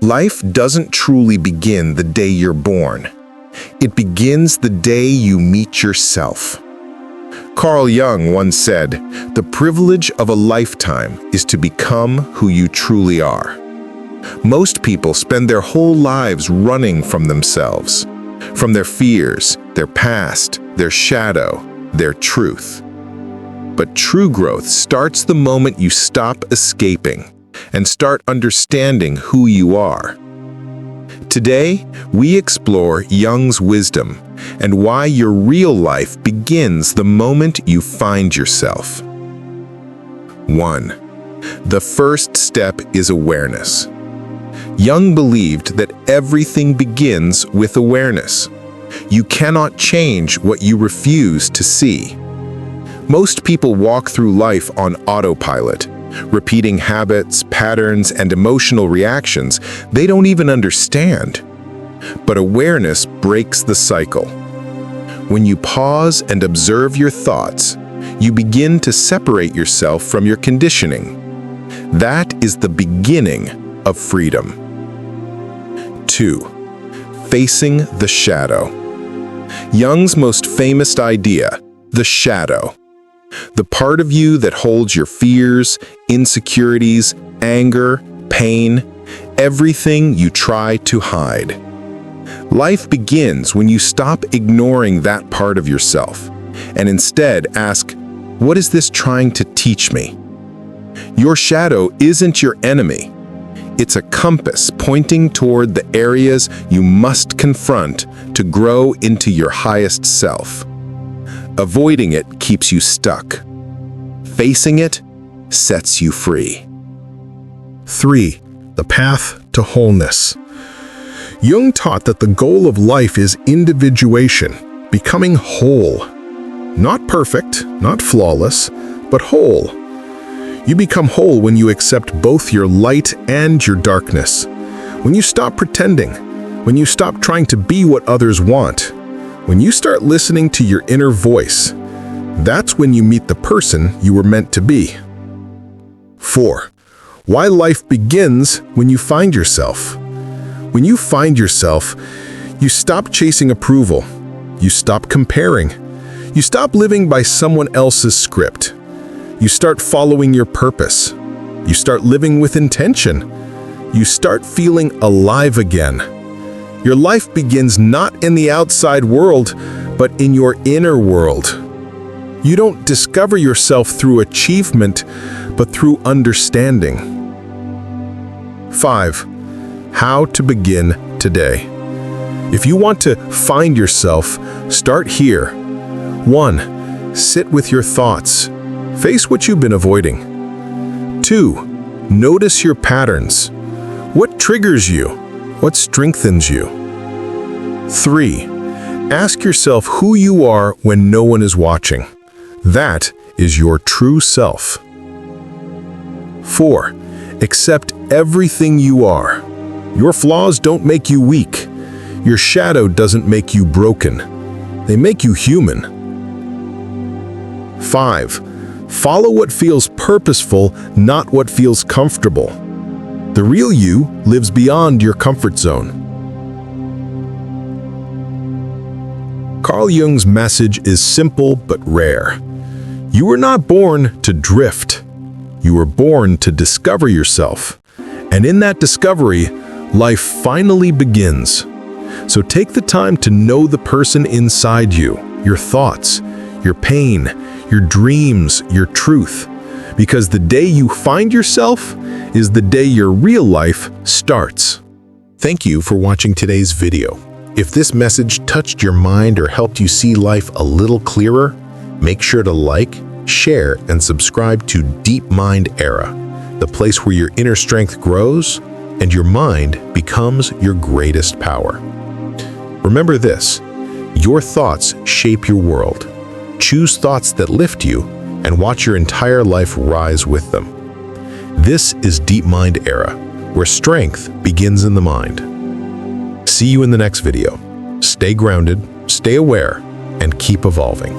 Life doesn't truly begin the day you're born. It begins the day you meet yourself. Carl Jung once said, "The privilege of a lifetime is to become who you truly are." Most people spend their whole lives running from themselves, from their fears, their past, their shadow, their truth. But true growth starts the moment you stop escaping and start understanding who you are. Today, we explore Jung's wisdom and why your real life begins the moment you find yourself. 1. The first step is awareness. Jung believed that everything begins with awareness. You cannot change what you refuse to see. Most people walk through life on autopilot, repeating habits, patterns, and emotional reactions they don't even understand. But awareness breaks the cycle. When you pause and observe your thoughts, you begin to separate yourself from your conditioning. That is the beginning of freedom. 2. Facing the shadow. Jung's most famous idea, the shadow. The part of you that holds your fears, insecurities, anger, pain, everything you try to hide. Life begins when you stop ignoring that part of yourself and instead ask, what is this trying to teach me? Your shadow isn't your enemy. It's a compass pointing toward the areas you must confront to grow into your highest self. Avoiding it keeps you stuck. Facing it sets you free. 3. The path to wholeness. Jung taught that the goal of life is individuation, becoming whole. Not perfect, not flawless, but whole. You become whole when you accept both your light and your darkness. When you stop pretending, when you stop trying to be what others want, when you start listening to your inner voice, that's when you meet the person you were meant to be. 4. Why life begins when you find yourself. When you find yourself, you stop chasing approval. You stop comparing. You stop living by someone else's script. You start following your purpose. You start living with intention. You start feeling alive again. Your life begins not in the outside world, but in your inner world. You don't discover yourself through achievement, but through understanding. 5. How to begin today. If you want to find yourself, start here. 1. Sit with your thoughts. Face what you've been avoiding. 2. Notice your patterns. What triggers you? What strengthens you? 3. Ask yourself who you are when no one is watching. That is your true self. 4. Accept everything you are. Your flaws don't make you weak. Your shadow doesn't make you broken. They make you human. 5. Follow what feels purposeful, not what feels comfortable. The real you lives beyond your comfort zone. Carl Jung's message is simple but rare. You were not born to drift. You were born to discover yourself. And in that discovery, life finally begins. So take the time to know the person inside you, your thoughts, your pain, your dreams, your truth. Because the day you find yourself is the day your real life starts. Thank you for watching today's video. If this message touched your mind or helped you see life a little clearer, make sure to like, share, and subscribe to Deep Mind Era, the place where your inner strength grows and your mind becomes your greatest power. Remember this, your thoughts shape your world. Choose thoughts that lift you and watch your entire life rise with them. This is Deep Mind Era, where strength begins in the mind. See you in the next video. Stay grounded, stay aware, and keep evolving.